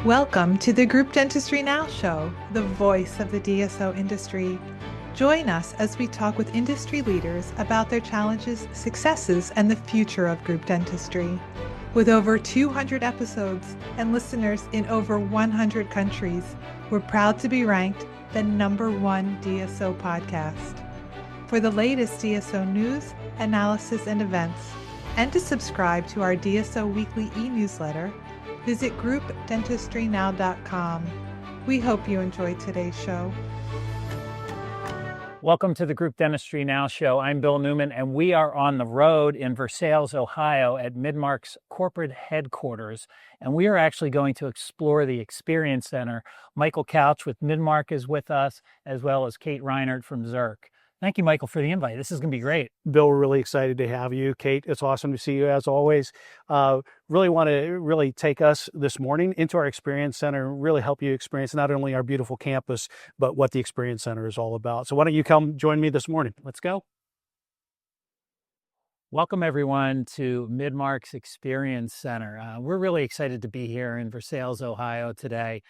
Welcome to the Group Dentistry Now Show, the voice of the DSO industry. Join us as we talk with industry leaders about their challenges, successes, and the future of group dentistry. With over 200 episodes and listeners in over 100 countries, we're proud to be ranked the #1 DSO podcast. For the latest DSO news, analysis, and events, and to subscribe to our DSO weekly e-newsletter, visit groupdentistrynow.com. We hope you enjoyed today's show. Welcome to the Group Dentistry Now Show. I'm Bill Newman, and we are on the road in Versailles, Ohio at Midmark's corporate headquarters. And we are actually going to explore the Experience Center. Michael Couch with Midmark is with us, as well as Kate Reinert from Zirc. Thank you, Michael, for the invite. This is going to be great. Bill, we're really excited to have you. Kate, it's awesome to see you as always. Really want to take us this morning into our Experience Center, really help you experience not only our beautiful campus, but what the Experience Center is all about. So why don't you come join me this morning? Let's go. Welcome, everyone, to Midmark's Experience Center. We're really excited to be here in Versailles, Ohio today.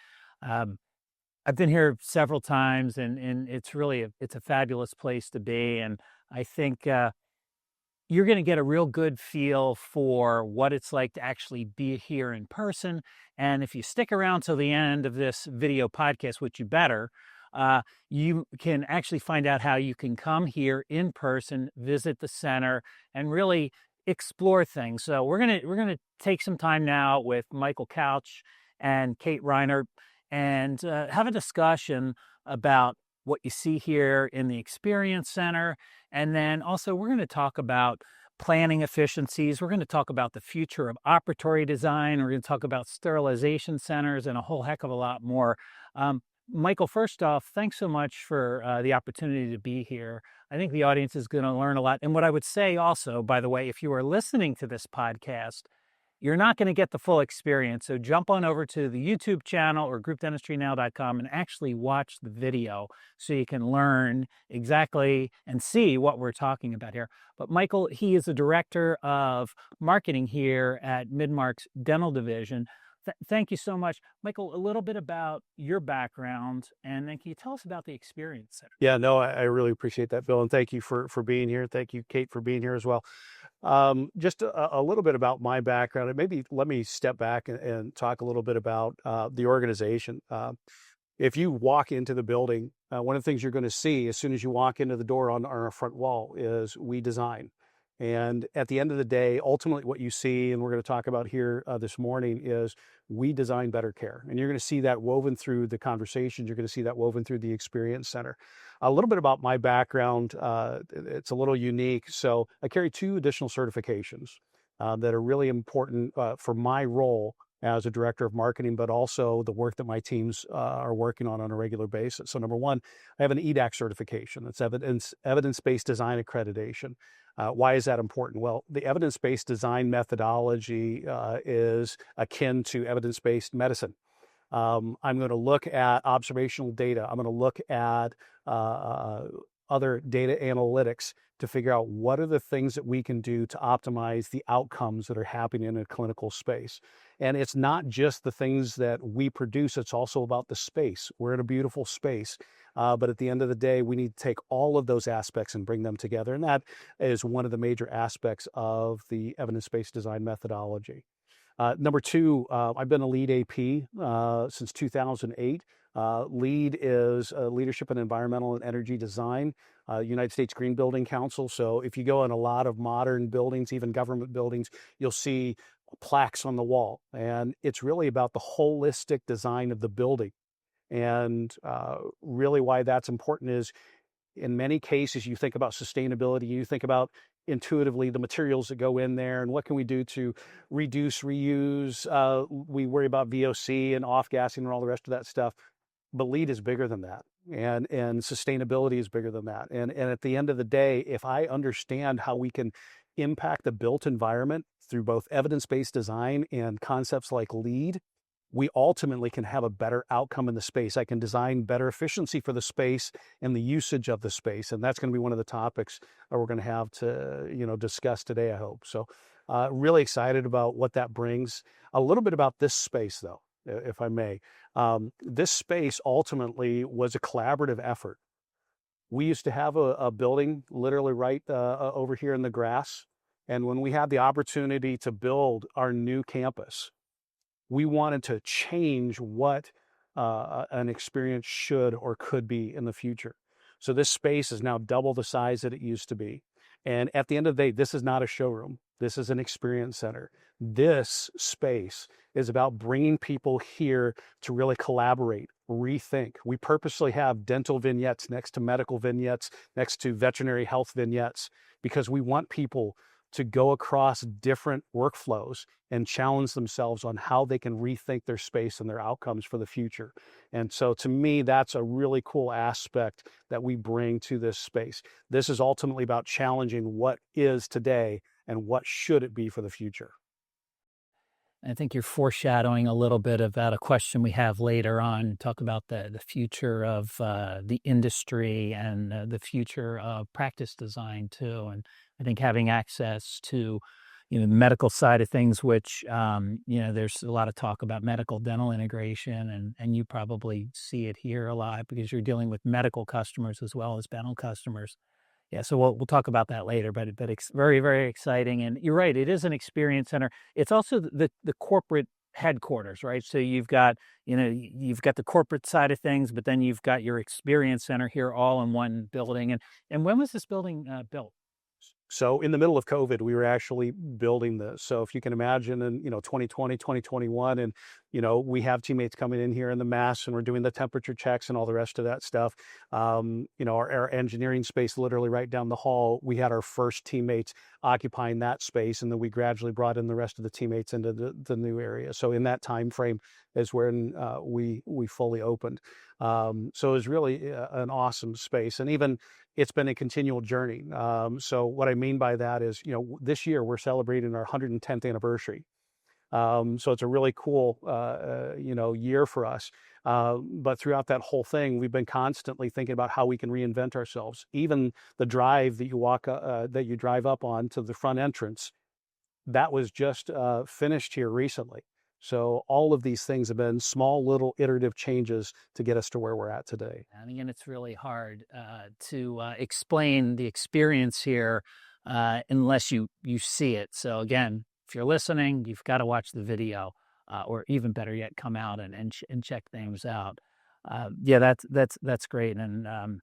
I've been here several times, and it's really it's a fabulous place to be. And I think you're going to get a real good feel for what it's like to actually be here in person. And if you stick around till the end of this video podcast, which you better, you can actually find out how you can come here in person, visit the center, and really explore things. So we're gonna take some time now with Michael Couch and Kate Reinert and have a discussion about what you see here in the Experience Center. And then also we're going to talk about planning efficiencies. We're going to talk about the future of operatory design. We're going to talk about sterilization centers and a whole heck of a lot more. Michael, first off, thanks so much for the opportunity to be here. I think the audience is going to learn a lot. And what I would say also, by the way, if you are listening to this podcast, you're not going to get the full experience. So jump on over to the YouTube channel or groupdentistrynow.com and actually watch the video so you can learn exactly and see what we're talking about here. But Michael, he is the director of marketing here at Midmark's Dental Division. Thank you so much. Michael, a little bit about your background, and then can you tell us about the Experience Center? Yeah, no, I really appreciate that, Bill, and thank you for being here. Thank you, Kate, for being here as well. Just a little bit about my background, and maybe let me step back and talk a little bit about the organization. If you walk into the building, one of the things you're going to see as soon as you walk into the door on our front wall is we design. And at the end of the day, ultimately what you see, and we're going to talk about here this morning, is we design better care. And you're going to see that woven through the conversations. You're going to see that woven through the Experience Center. A little bit about my background. It's a little unique. So I carry 2 additional certifications that are really important for my role as a director of marketing, but also the work that my teams are working on a regular basis. So number 1, I have an EDAC certification. That's evidence-based design accreditation. Why is that important? Well, the evidence-based design methodology is akin to evidence-based medicine. I'm going to look at observational data. I'm going to look at other data analytics to figure out what are the things that we can do to optimize the outcomes that are happening in a clinical space. And it's not just the things that we produce, it's also about the space. We're in a beautiful space, but at the end of the day, we need to take all of those aspects and bring them together. And that is one of the major aspects of the evidence-based design methodology. Number 2, I've been a lead AP since 2008. LEED is Leadership in Environmental and Energy Design, United States Green Building Council. So if you go in a lot of modern buildings, even government buildings, you'll see plaques on the wall. And it's really about the holistic design of the building. And really why that's important is in many cases, you think about sustainability, you think about intuitively the materials that go in there and what can we do to reduce, reuse. We worry about VOC and off-gassing and all the rest of that stuff. But LEED is bigger than that, and sustainability is bigger than that. And at the end of the day, if I understand how we can impact the built environment through both evidence-based design and concepts like LEED, we ultimately can have a better outcome in the space. I can design better efficiency for the space and the usage of the space. And that's going to be one of the topics that we're going to have to, discuss today, I hope. So really excited about what that brings. A little bit about this space, though. if I may. This space ultimately was a collaborative effort. We used to have a building literally right over here in the grass. And when we had the opportunity to build our new campus, we wanted to change what an experience should or could be in the future. So this space is now double the size that it used to be. And at the end of the day, this is not a showroom. This is an experience center. This space is about bringing people here to really collaborate, rethink. We purposely have dental vignettes next to medical vignettes, next to veterinary health vignettes, because we want people to go across different workflows and challenge themselves on how they can rethink their space and their outcomes for the future. And so to me, that's a really cool aspect that we bring to this space. This is ultimately about challenging what is today and what should it be for the future. I think you're foreshadowing a little bit about a question we have later on, talk about the future of the industry and the future of practice design too. And I think having access to, the medical side of things, which, there's a lot of talk about medical dental integration, and you probably see it here a lot because you're dealing with medical customers as well as dental customers. Yeah, so we'll talk about that later, but it's very, very exciting. And you're right, it is an experience center. It's also the corporate headquarters, right? So you've got the corporate side of things, but then you've got your experience center here all in one building. And when was this building built? So in the middle of COVID, we were actually building this. So if you can imagine in, 2020, 2021, and, we have teammates coming in here in the mass and we're doing the temperature checks and all the rest of that stuff. Our engineering space, literally right down the hall, we had our first teammates occupying that space. And then we gradually brought in the rest of the teammates into the new area. So in that time frame is when we fully opened. So it was really an awesome space. And even it's been a continual journey. So what I mean by that is, this year we're celebrating our 110th anniversary. So it's a really cool, year for us. But throughout that whole thing, we've been constantly thinking about how we can reinvent ourselves. Even the drive that you drive up on to the front entrance, that was just finished here recently. So all of these things have been small, little iterative changes to get us to where we're at today. And again, it's really hard to explain the experience here unless you see it. So again, if you're listening, you've got to watch the video, or even better yet, come out and check things out. That's great. And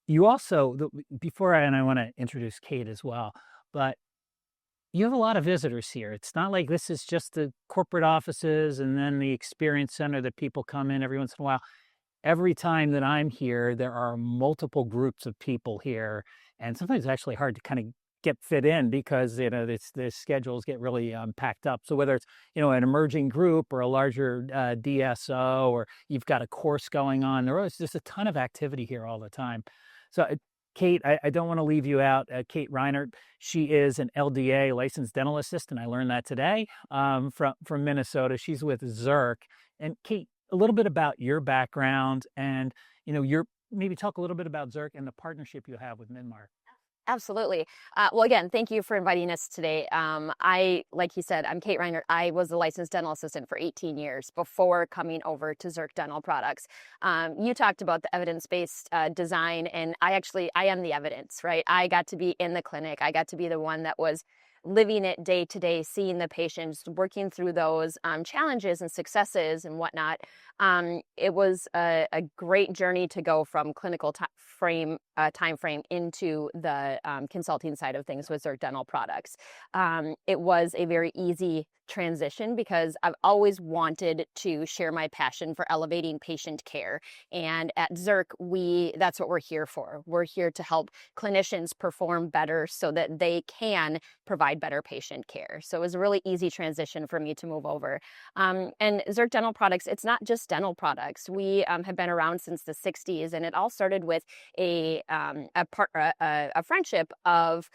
you also, I want to introduce Kate as well, but you have a lot of visitors here. It's not like this is just the corporate offices and then the experience center that people come in every once in a while. Every time that I'm here, there are multiple groups of people here. And sometimes it's actually hard to kind of get fit in because, the schedules get really packed up. So whether it's, an emerging group or a larger DSO, or you've got a course going on, there's just a ton of activity here all the time. So Kate, I don't want to leave you out. Kate Reinert, she is an LDA licensed dental assistant. I learned that today from Minnesota. She's with Zirc. And Kate, a little bit about your background and, maybe talk a little bit about Zirc and the partnership you have with Midmark. Absolutely. Well, again, thank you for inviting us today. Like you said, I'm Kate Reinert. I was a licensed dental assistant for 18 years before coming over to Zirc Dental Products. You talked about the evidence-based design, and I am the evidence, right? I got to be in the clinic. I got to be the one that was living it day to day, seeing the patients, working through those challenges and successes and whatnot. It was a great journey to go from clinical time frame into the consulting side of things with Zirc Dental Products. It was a very easy transition because I've always wanted to share my passion for elevating patient care. And at Zirc, that's what we're here for. We're here to help clinicians perform better so that they can provide better patient care. So it was a really easy transition for me to move over. And Zirc Dental Products, it's not just dental products. We have been around since the 60s, and it all started with a friendship of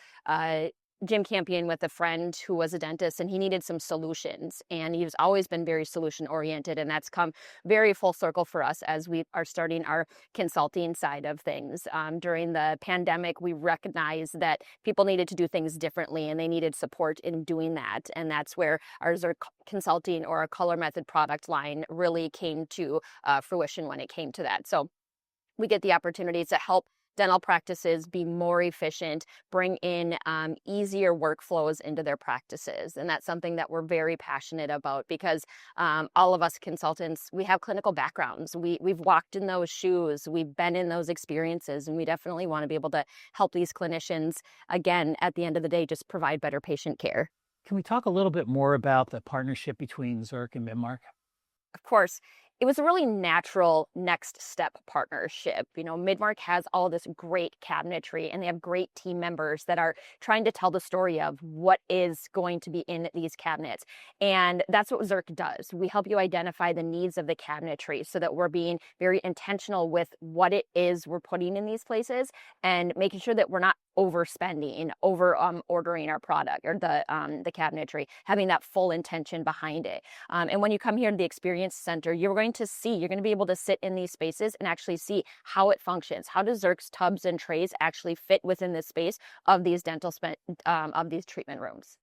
gym campaign with a friend who was a dentist, and he needed some solutions, and he's always been very solution oriented, and that's come very full circle for us as we are starting our consulting side of things. During the pandemic, we recognized that people needed to do things differently, and they needed support in doing that, and that's where our Zirc consulting or a color method product line really came to fruition when it came to that. So we get the opportunity to help dental practices be more efficient, bring in easier workflows into their practices. And that's something that we're very passionate about, because all of us consultants, we have clinical backgrounds. We've walked in those shoes, we've been in those experiences, and we definitely want to be able to help these clinicians, again, at the end of the day, just provide better patient care. Can we talk a little bit more about the partnership between Zirc and Midmark? Of course, it was a really natural next step partnership. Midmark has all this great cabinetry, and they have great team members that are trying to tell the story of what is going to be in these cabinets. And that's what Zirc does. We help you identify the needs of the cabinetry so that we're being very intentional with what it is we're putting in these places, and making sure that we're not overspending, over ordering our product or the cabinetry, having that full intention behind it. And when you come here to the Experience Center, you're going to be able to sit in these spaces and actually see how it functions. How does Zirc's tubs and trays actually fit within the space of these of these treatment rooms?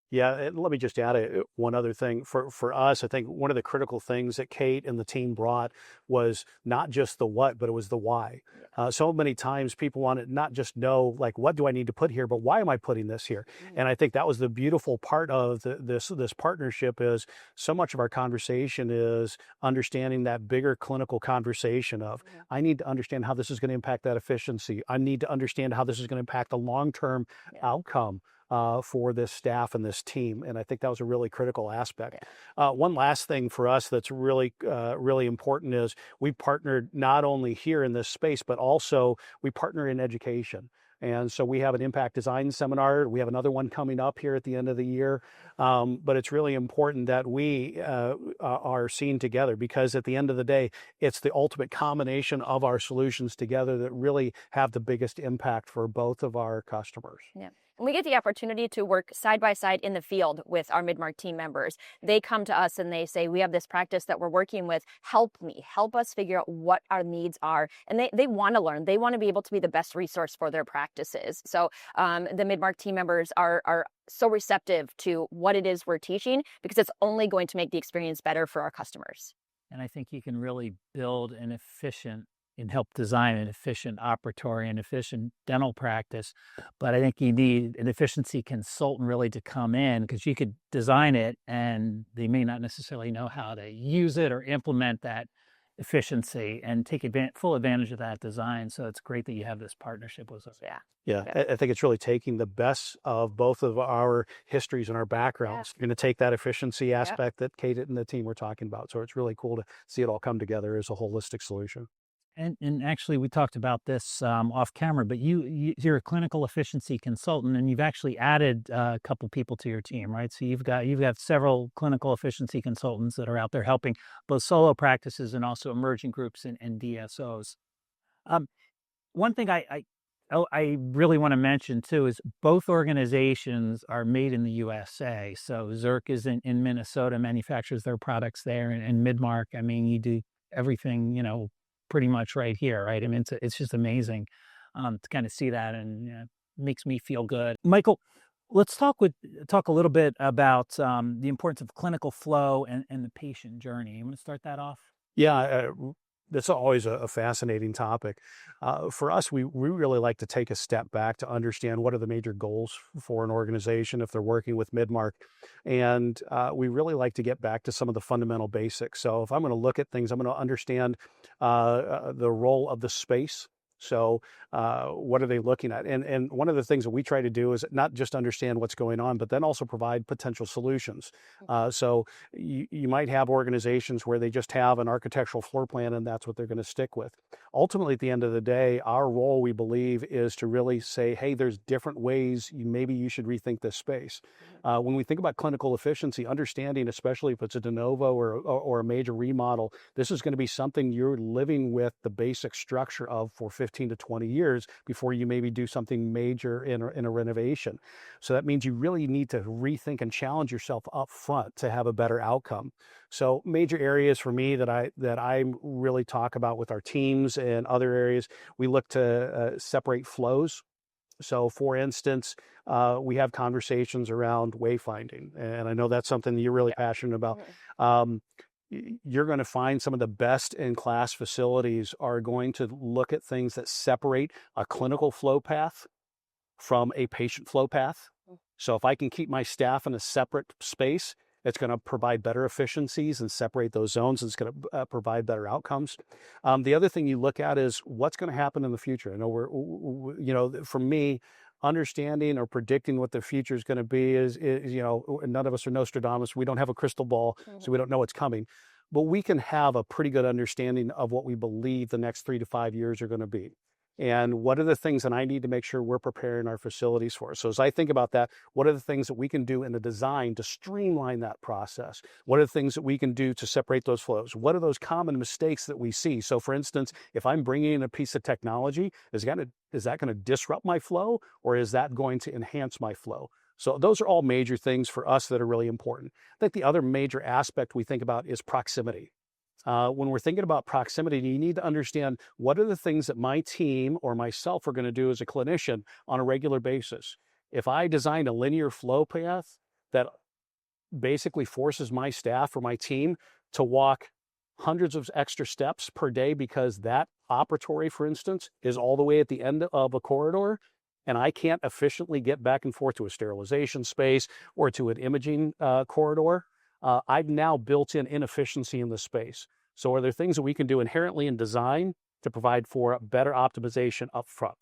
Yeah, and let me just add one other thing. For us, I think one of the critical things that Kate and the team brought was not just the what, but it was the why. So many times people want to not just know, like, what do I need to put here, but why am I putting this here? And I think that was the beautiful part of this partnership. Is so much of our conversation is understanding that bigger clinical conversation of, I need to understand how this is going to impact that efficiency. I need to understand how this is going to impact the long-term outcome for this staff and this team. And I think that was a really critical aspect. One last thing for us that's really, really important is we partnered not only here in this space, but also we partner in education. And so we have an impact design seminar. We have another one coming up here at the end of the year. But it's really important that we are seen together, because at the end of the day, it's the ultimate combination of our solutions together that really have the biggest impact for both of our customers. Yeah. And we get the opportunity to work side by side in the field with our Midmark team members. They come to us and they say, we have this practice that we're working with. Help us figure out what our needs are. And they want to learn. They want to be able to be the best resource for their practices. So the Midmark team members are so receptive to what it is we're teaching, because it's only going to make the experience better for our customers. And I think you can really build an efficient and help design an efficient operatory and efficient dental practice. But I think you need an efficiency consultant really to come in, because you could design it and they may not necessarily know how to use it or implement that efficiency and take full advantage of that design. So it's great that you have this partnership with us. Yeah, I think it's really taking the best of both of our histories and our backgrounds. You're going to take that efficiency aspect that Kate and the team were talking about. So it's really cool to see it all come together as a holistic solution. And actually, we talked about this off camera, but you're a clinical efficiency consultant, and you've actually added a couple people to your team, right? So you've got several clinical efficiency consultants that are out there helping both solo practices and also emerging groups and DSOs. One thing I really want to mention too is both organizations are made in the USA. So Zirc is in Minnesota, manufactures their products there, and Midmark, I mean, you do everything, pretty much right here, right? I mean, it's just amazing to kind of see that, and makes me feel good. Michael, let's talk a little bit about the importance of clinical flow and the patient journey. You want to start that off? Yeah, that's always a fascinating topic. For us, we really like to take a step back to understand what are the major goals for an organization if they're working with Midmark. And we really like to get back to some of the fundamental basics. So if I'm going to look at things, I'm going to understand the role of the space. So what are they looking at? And one of the things that we try to do is not just understand what's going on, but then also provide potential solutions. So you might have organizations where they just have an architectural floor plan and that's what they're going to stick with. Ultimately, at the end of the day, our role, we believe, is to really say, hey, there's different ways maybe you should rethink this space. When we think about clinical efficiency, understanding, especially if it's a de novo or a major remodel, this is going to be something you're living with the basic structure of for 50 15 to 20 years before you maybe do something major in a renovation. So that means you really need to rethink and challenge yourself up front to have a better outcome. So major areas for me that I really talk about with our teams and other areas, we look to separate flows. So for instance, we have conversations around wayfinding, and I know that's something that you're really passionate about. You're going to find some of the best in class facilities are going to look at things that separate a clinical flow path from a patient flow path. So if I can keep my staff in a separate space, it's going to provide better efficiencies and separate those zones. And it's going to provide better outcomes. The other thing you look at is what's going to happen in the future. I know for me, understanding or predicting what the future is going to be is, none of us are Nostradamus. We don't have a crystal ball, so we don't know what's coming. But we can have a pretty good understanding of what we believe the next 3 to 5 years are going to be. And what are the things that I need to make sure we're preparing our facilities for? So as I think about that, what are the things that we can do in the design to streamline that process? What are the things that we can do to separate those flows? What are those common mistakes that we see? So for instance, if I'm bringing in a piece of technology, is that going to disrupt my flow, or is that going to enhance my flow? So those are all major things for us that are really important. I think the other major aspect we think about is proximity. When we're thinking about proximity, you need to understand what are the things that my team or myself are going to do as a clinician on a regular basis. If I design a linear flow path that basically forces my staff or my team to walk hundreds of extra steps per day because that operatory, for instance, is all the way at the end of a corridor, and I can't efficiently get back and forth to a sterilization space or to an imaging corridor, I've now built in inefficiency in the space. So are there things that we can do inherently in design to provide for better optimization up front?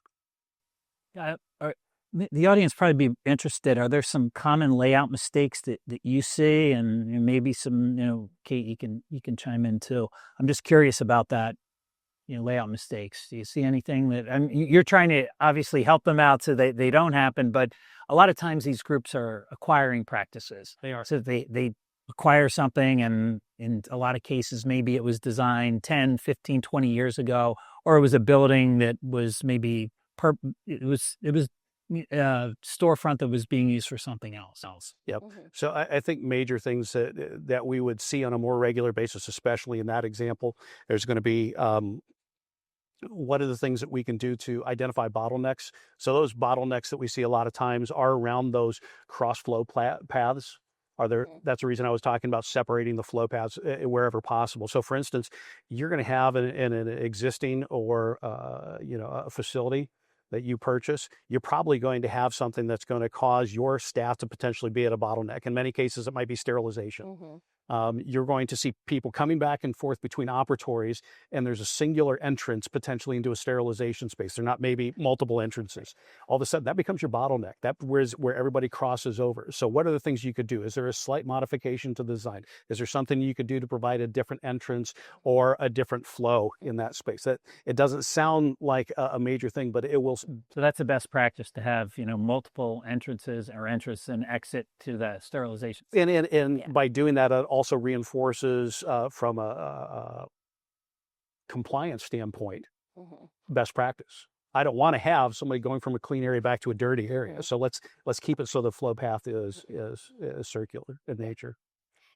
The audience probably be interested. Are there some common layout mistakes that you see, and maybe some, Kate, you can chime in too. I'm just curious about that, layout mistakes. Do you see anything that, you're trying to obviously help them out so they don't happen, but a lot of times these groups are acquiring practices. They are. So they acquire something, and in a lot of cases, maybe it was designed 10, 15, 20 years ago, or it was a building that was maybe storefront that was being used for something else. Yep. So I think major things that we would see on a more regular basis, especially in that example, there's going to be what are the things that we can do to identify bottlenecks? So those bottlenecks that we see a lot of times are around those cross flow paths. That's the reason I was talking about separating the flow paths wherever possible. So for instance, you're going to have in an existing or a facility that you purchase, you're probably going to have something that's going to cause your staff to potentially be at a bottleneck. In many cases, it might be sterilization. You're going to see people coming back and forth between operatories, and there's a singular entrance potentially into a sterilization space. There are not maybe multiple entrances. All of a sudden, that becomes your bottleneck. That's where everybody crosses over. So what are the things you could do? Is there a slight modification to the design? Is there something you could do to provide a different entrance or a different flow in that space? That it doesn't sound like a major thing, but it will. So that's the best practice, to have, multiple entrances or entrance and exit to the sterilization. And by doing that, it also reinforces from a compliance standpoint, best practice. I don't want to have somebody going from a clean area back to a dirty area. So let's keep it so the flow path is circular in nature.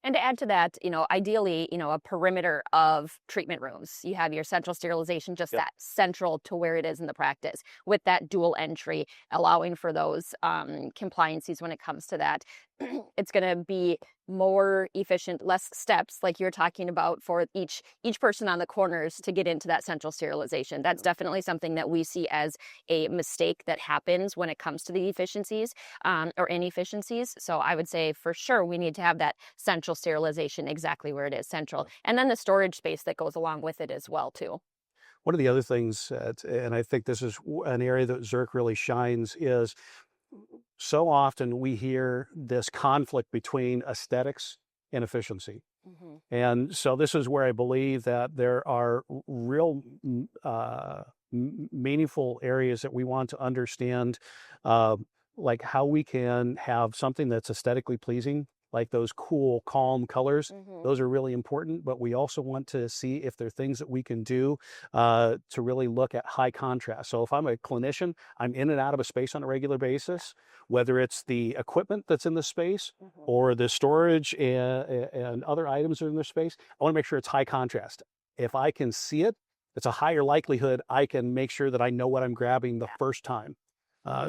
And to add to that, ideally, a perimeter of treatment rooms. You have your central sterilization, just that central to where it is in the practice, with that dual entry, allowing for those compliances when it comes to that. It's going to be more efficient, less steps, like you're talking about, for each person on the corners to get into that central sterilization. That's definitely something that we see as a mistake that happens when it comes to the efficiencies or inefficiencies. So I would say for sure we need to have that central sterilization exactly where it is, central, and then the storage space that goes along with it as well too. One of the other things, and I think this is an area that Zirc really shines, is so often we hear this conflict between aesthetics and efficiency. And so this is where I believe that there are real meaningful areas that we want to understand, like how we can have something that's aesthetically pleasing, like those cool, calm colors. Mhm. Those are really important, but we also want to see if there are things that we can do to really look at high contrast. So if I'm a clinician, I'm in and out of a space on a regular basis, whether it's the equipment that's in the space Mhm. or the storage and other items that are in the space. I want to make sure it's high contrast. If I can see it, it's a higher likelihood I can make sure that I know what I'm grabbing the first time.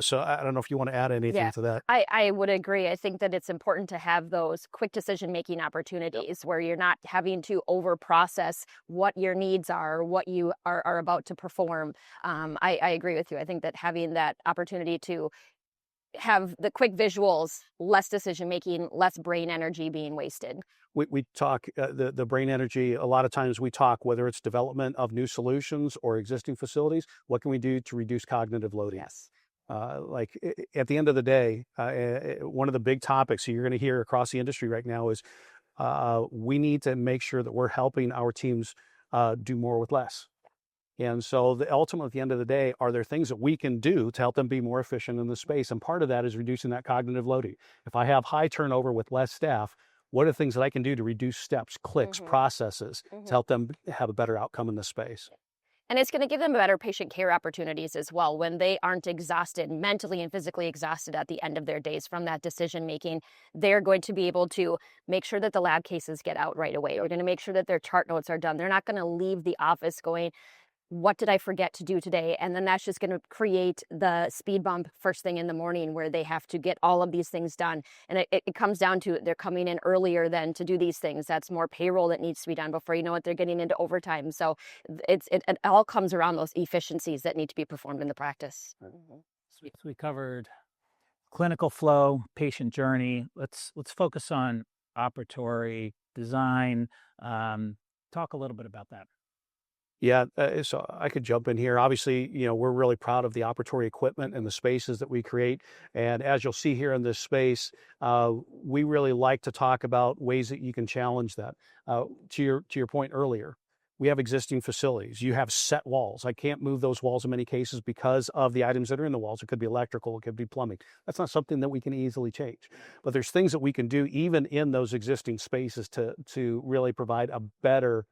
So I don't know if you want to add anything Yeah, to that. I would agree. I think that it's important to have those quick decision-making opportunities where you're not having to over-process what your needs are, what you are about to perform. I agree with you. I think that having that opportunity to have the quick visuals, less decision-making, less brain energy being wasted. We talk the brain energy. A lot of times we talk whether it's development of new solutions or existing facilities. What can we do to reduce cognitive loading? Yes. Like at the end of the day, one of the big topics you're going to hear across the industry right now is we need to make sure that we're helping our teams do more with less. And so ultimately, at the end of the day, are there things that we can do to help them be more efficient in the space? And part of that is reducing that cognitive loading. If I have high turnover with less staff, what are the things that I can do to reduce steps, clicks, processes to help them have a better outcome in the space? And it's going to give them better patient care opportunities as well when they aren't exhausted, mentally and physically exhausted at the end of their days from that decision making. They're going to be able to make sure that the lab cases get out right away. We're going to make sure that their chart notes are done. They're not going to leave the office going, what did I forget to do today? And then that's just going to create the speed bump first thing in the morning where they have to get all of these things done. And it comes down to they're coming in earlier than to do these things. That's more payroll that needs to be done before you know it, they're getting into overtime. So it all comes around those efficiencies that need to be performed in the practice. So we covered clinical flow, patient journey. Let's focus on operatory design. Talk a little bit about that. Yeah, so I could jump in here. Obviously, we're really proud of the operatory equipment and the spaces that we create. And as you'll see here in this space, we really like to talk about ways that you can challenge that. To your point earlier, we have existing facilities. You have set walls. I can't move those walls in many cases because of the items that are in the walls. It could be electrical, it could be plumbing. That's not something that we can easily change. But there's things that we can do even in those existing spaces to really provide a better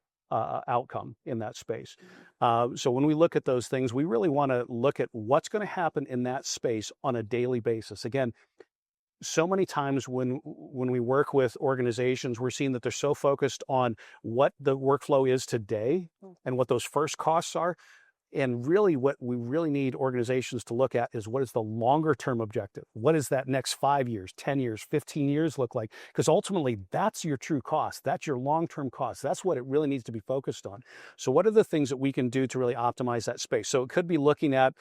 outcome in that space. So when we look at those things, we really want to look at what's going to happen in that space on a daily basis. Again, so many times when we work with organizations, we're seeing that they're so focused on what the workflow is today and what those first costs are. And really what we really need organizations to look at is what is the longer term objective? What does that next 5 years, 10 years, 15 years look like? Because ultimately that's your true cost. That's your long-term cost. That's what it really needs to be focused on. So what are the things that we can do to really optimize that space? So it could be looking at,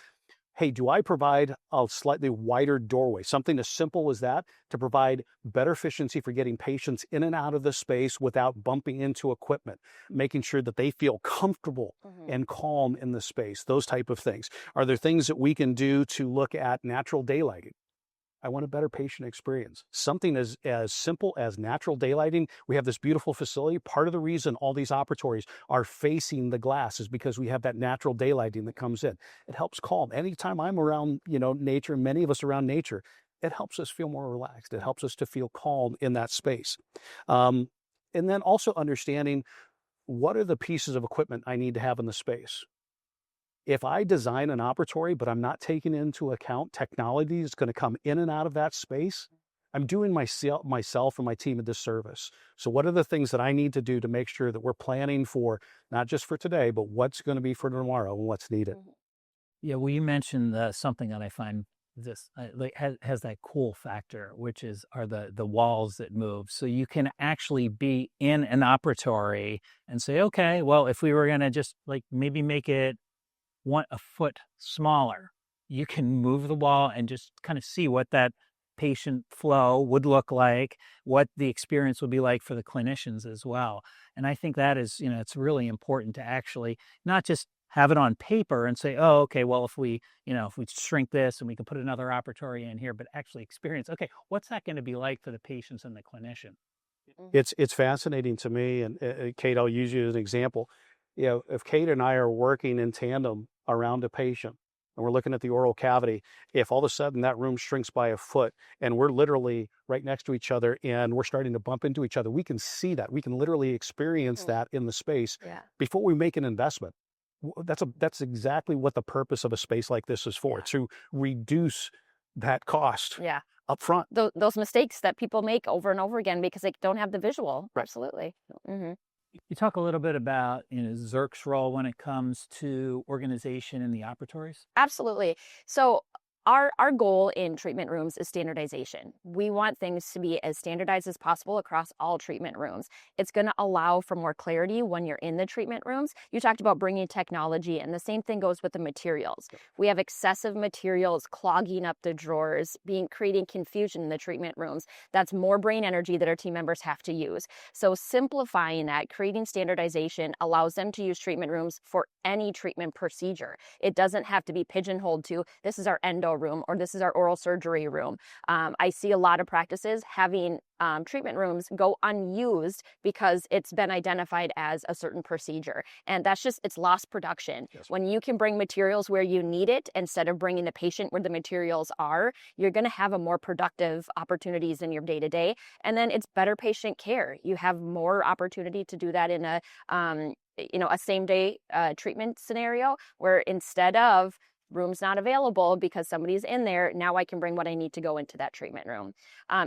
hey, do I provide a slightly wider doorway? Something as simple as that to provide better efficiency for getting patients in and out of the space without bumping into equipment, making sure that they feel comfortable and calm in the space, those type of things. Are there things that we can do to look at natural daylighting? I want a better patient experience. Something as simple as natural daylighting. We have this beautiful facility. Part of the reason all these operatories are facing the glass is because we have that natural daylighting that comes in. It helps calm. Anytime I'm around, nature, many of us around nature, it helps us feel more relaxed. It helps us to feel calm in that space. And then also understanding what are the pieces of equipment I need to have in the space. If I design an operatory, but I'm not taking into account technology that's going to come in and out of that space, I'm doing myself and my team a disservice. So what are the things that I need to do to make sure that we're planning for, not just for today, but what's going to be for tomorrow and what's needed? Yeah, well, you mentioned something that I find has that cool factor, which are the walls that move. So you can actually be in an operatory and say, okay, well, if we were going to just maybe make it a foot smaller, you can move the wall and just kind of see what that patient flow would look like, what the experience would be like for the clinicians as well. And I think that is, it's really important to actually not just have it on paper and say, oh, okay, well, if we shrink this and we can put another operatory in here, but actually experience, okay, what's that going to be like for the patients and the clinician? It's fascinating to me. And Kate, I'll use you as an example. If Kate and I are working in tandem around a patient, and we're looking at the oral cavity, if all of a sudden that room shrinks by a foot and we're literally right next to each other and we're starting to bump into each other, we can see that. We can literally experience that in the space before we make an investment. That's exactly what the purpose of a space like this is for, to reduce that cost up front. Those mistakes that people make over and over again because they don't have the visual. Right. Absolutely. You talk a little bit about Zirc's role when it comes to organization in the operatories? Absolutely. So our goal in treatment rooms is standardization. We want things to be as standardized as possible across all treatment rooms. It's going to allow for more clarity when you're in the treatment rooms. You talked about bringing technology, and the same thing goes with the materials. We have excessive materials clogging up the drawers, creating confusion in the treatment rooms. That's more brain energy that our team members have to use. So simplifying that, creating standardization allows them to use treatment rooms for any treatment procedure. It doesn't have to be pigeonholed to, this is our endo room or this is our oral surgery room. I see a lot of practices having treatment rooms go unused because it's been identified as a certain procedure. And that's it's lost production. Yes. When you can bring materials where you need it instead of bringing the patient where the materials are, you're going to have a more productive opportunities in your day-to-day. And then it's better patient care. You have more opportunity to do that in a same-day treatment scenario where instead of room's not available because somebody's in there, now I can bring what I need to go into that treatment room.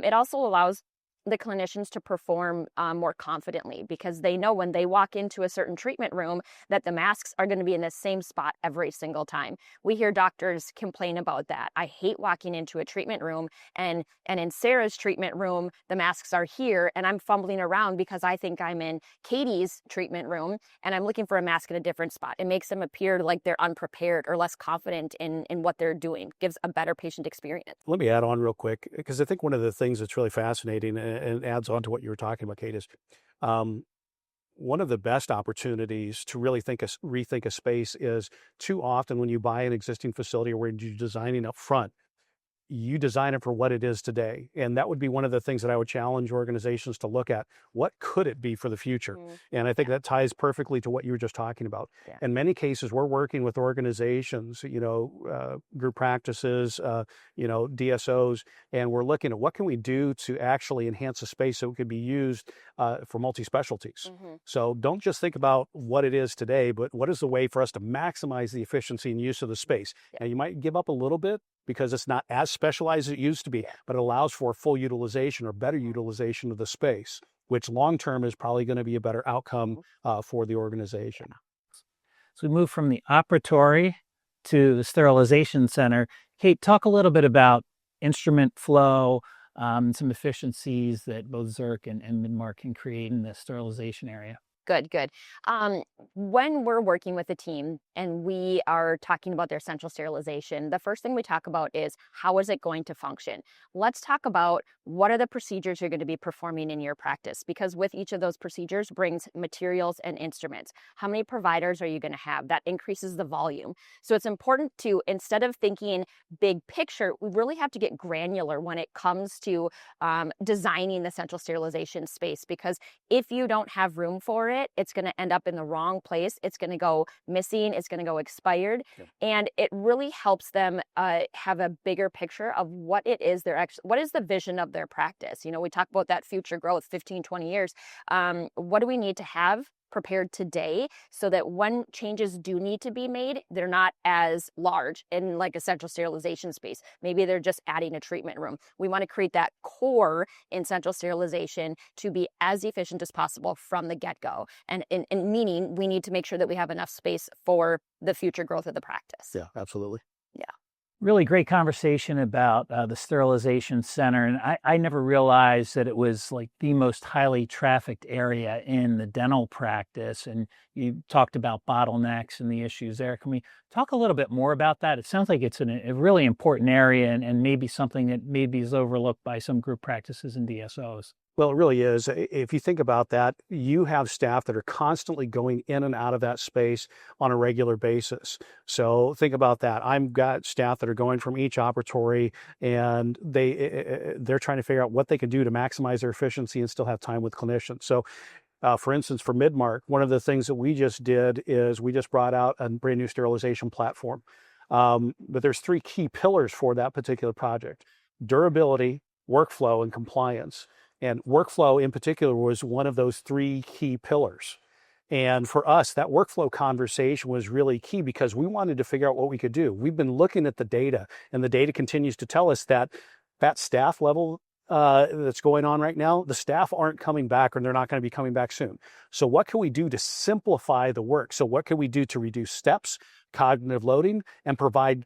It also allows the clinicians to perform more confidently because they know when they walk into a certain treatment room that the masks are going to be in the same spot every single time. We hear doctors complain about that. I hate walking into a treatment room and in Sarah's treatment room, the masks are here and I'm fumbling around because I think I'm in Katie's treatment room and I'm looking for a mask in a different spot. It makes them appear like they're unprepared or less confident in what they're doing. Gives a better patient experience. Let me add on real quick, because I think one of the things that's really fascinating and adds on to what you were talking about, Kate, is one of the best opportunities to really rethink a space is too often when you buy an existing facility or when you're designing up front, you design it for what it is today. And that would be one of the things that I would challenge organizations to look at. What could it be for the future? And I think that ties perfectly to what you were just talking about. In many cases, we're working with organizations, group practices, DSOs, and we're looking at what can we do to actually enhance a space so it could be used for multi-specialties. So don't just think about what it is today, but what is the way for us to maximize the efficiency and use of the space? Now, you might give up a little bit because it's not as specialized as it used to be, but it allows for full utilization or better utilization of the space, which long-term is probably going to be a better outcome for the organization. So we move from the operatory to the sterilization center. Kate, talk a little bit about instrument flow, some efficiencies that both Zirc and Midmark can create in the sterilization area. Good. When we're working with a team and we are talking about their central sterilization, the first thing we talk about is how is it going to function? Let's talk about what are the procedures you're going to be performing in your practice, because with each of those procedures brings materials and instruments. How many providers are you going to have? That increases the volume. So it's important to, instead of thinking big picture, we really have to get granular when it comes to designing the central sterilization space, because if you don't have room for it, it's going to end up in the wrong place. It's going to go missing. It's going to go expired. And it really helps them have a bigger picture of what it is what is the vision of their practice. We talk about that future growth, 15, 20 years. What do we need to have prepared today so that when changes do need to be made, they're not as large in like a central sterilization space. Maybe they're just adding a treatment room. We want to create that core in central sterilization to be as efficient as possible from the get-go. And meaning we need to make sure that we have enough space for the future growth of the practice. Yeah, absolutely. Yeah. Really great conversation about the sterilization center. And I never realized that it was like the most highly trafficked area in the dental practice. And you talked about bottlenecks and the issues there. Can we talk a little bit more about that? It sounds like it's a really important area and maybe something that maybe is overlooked by some group practices and DSOs. Well, it really is. If you think about that, you have staff that are constantly going in and out of that space on a regular basis. So think about that. I've got staff that are going from each operatory and they're trying to figure out what they can do to maximize their efficiency and still have time with clinicians. So for instance, for Midmark, one of the things that we just did is we just brought out a brand new sterilization platform. But there's 3 key pillars for that particular project: durability, workflow, and compliance. And workflow in particular was one of those 3 key pillars. And for us, that workflow conversation was really key because we wanted to figure out what we could do. We've been looking at the data, and the data continues to tell us that staff level that's going on right now, the staff aren't coming back, or they're not going to be coming back soon. So what can we do to simplify the work? So what can we do to reduce steps, cognitive loading, and provide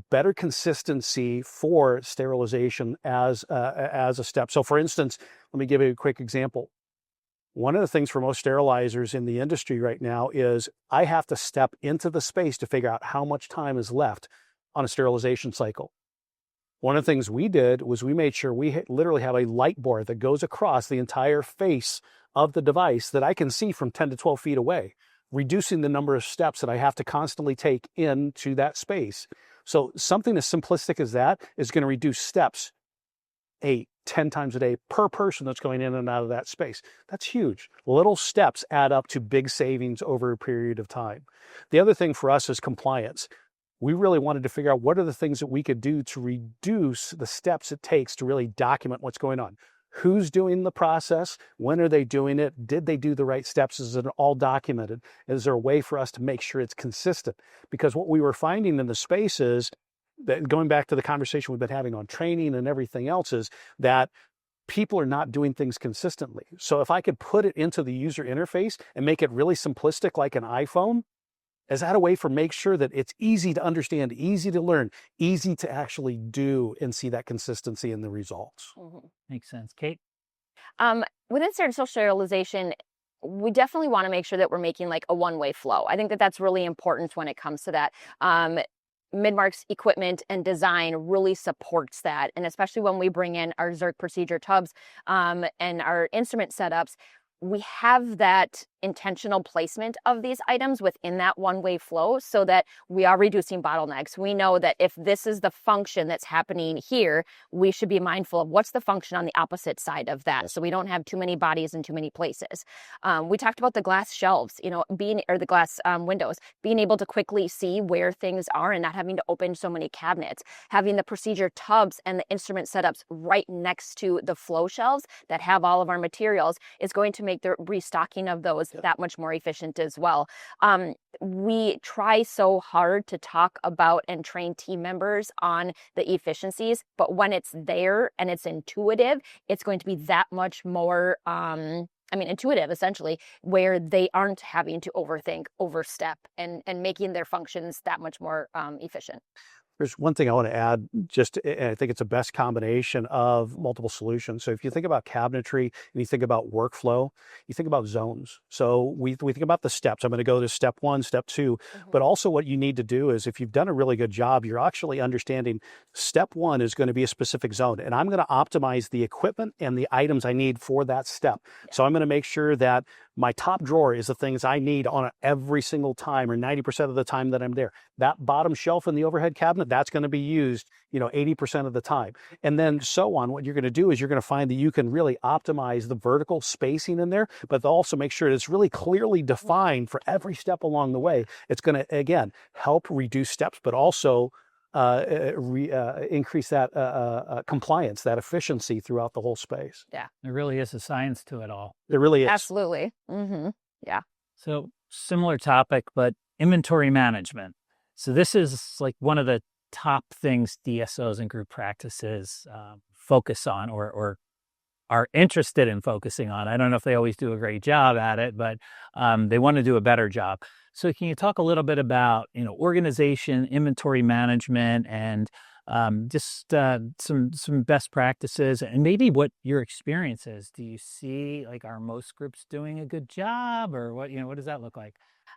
better consistency for sterilization as a step? So for instance, let me give you a quick example. One of the things for most sterilizers in the industry right now is I have to step into the space to figure out how much time is left on a sterilization cycle. One of the things we did was we made sure we literally have a light board that goes across the entire face of the device that I can see from 10 to 12 feet away, reducing the number of steps that I have to constantly take into that space. So something as simplistic as that is going to reduce steps 8, 10 times a day per person that's going in and out of that space. That's huge. Little steps add up to big savings over a period of time. The other thing for us is compliance. We really wanted to figure out what are the things that we could do to reduce the steps it takes to really document what's going on. Who's doing the process? When are they doing it? Did they do the right steps? Is it all documented? Is there a way for us to make sure it's consistent? Because what we were finding in the space is that, going back to the conversation we've been having on training and everything else, is that people are not doing things consistently. So if I could put it into the user interface and make it really simplistic like an iPhone, is that a way for make sure that it's easy to understand, easy to learn, easy to actually do, and see that consistency in the results? Makes sense. Kate? Within surgical sterilization, we definitely want to make sure that we're making like a one-way flow. I think that that's really important when it comes to that. Midmark's equipment and design really supports that. And especially when we bring in our Zirc procedure tubs and our instrument setups, we have that intentional placement of these items within that one-way flow so that we are reducing bottlenecks. We know that if this is the function that's happening here, we should be mindful of what's the function on the opposite side of that, so we don't have too many bodies in too many places. We talked about the glass shelves, or the glass windows, being able to quickly see where things are and not having to open so many cabinets. Having the procedure tubs and the instrument setups right next to the flow shelves that have all of our materials is going to make the restocking of those that much more efficient as well. We try so hard to talk about and train team members on the efficiencies, but when it's there and it's intuitive, it's going to be that much more intuitive, essentially, where they aren't having to overthink, overstep, and making their functions that much more efficient. There's one thing I want to add, and I think it's a best combination of multiple solutions. So if you think about cabinetry and you think about workflow, you think about zones. So we think about the steps. I'm going to go to step 1, step 2, but also what you need to do is, if you've done a really good job, you're actually understanding step 1 is going to be a specific zone, and I'm going to optimize the equipment and the items I need for that step. So I'm going to make sure that my top drawer is the things I need on every single time, or 90% of the time that I'm there. That bottom shelf in the overhead cabinet, that's going to be used, 80% of the time. And then so on. What you're going to do is you're going to find that you can really optimize the vertical spacing in there, but also make sure it's really clearly defined for every step along the way. It's going to, again, help reduce steps, but also increase that compliance, that efficiency throughout the whole space. Yeah. There really is a science to it all. There really is. Absolutely. Yeah. So similar topic, but inventory management. So this is like one of the top things DSOs and group practices focus on or are interested in focusing on. I don't know if they always do a great job at it, but they want to do a better job. So can you talk a little bit about, organization, inventory management, and just some best practices, and maybe what your experience is? Do you see are most groups doing a good job, or what does that look like?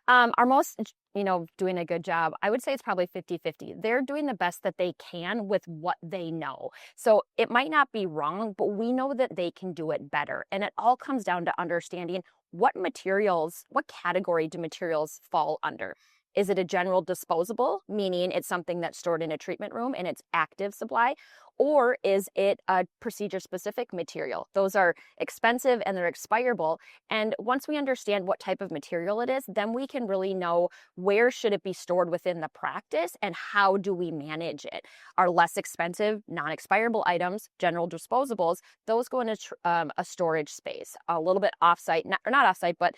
Our most, doing a good job, I would say it's probably 50-50. They're doing the best that they can with what they know. So it might not be wrong, but we know that they can do it better. And it all comes down to understanding what category do materials fall under? Is it a general disposable, meaning it's something that's stored in a treatment room and it's active supply? or is it a procedure-specific material? Those are expensive and they're expirable. And once we understand what type of material it is, then we can really know where should it be stored within the practice and how do we manage it. Our less expensive, non-expirable items, general disposables, those go into a storage space, a little bit offsite, not offsite, but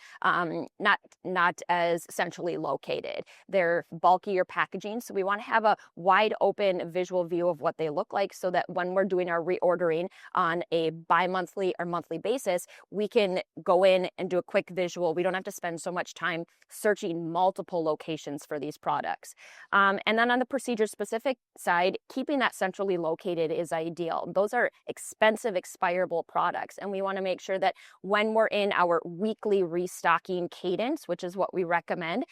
not as centrally located. They're bulkier packaging, so we want to have a wide open visual view of what they look like so that when we're doing our reordering on a bi-monthly or monthly basis, we can go in and do a quick visual. We don't have to spend so much time searching multiple locations for these products. And then on the procedure-specific side, keeping that centrally located is ideal. Those are expensive, expirable products, and we want to make sure that when we're in our weekly restocking cadence, which is what we recommend,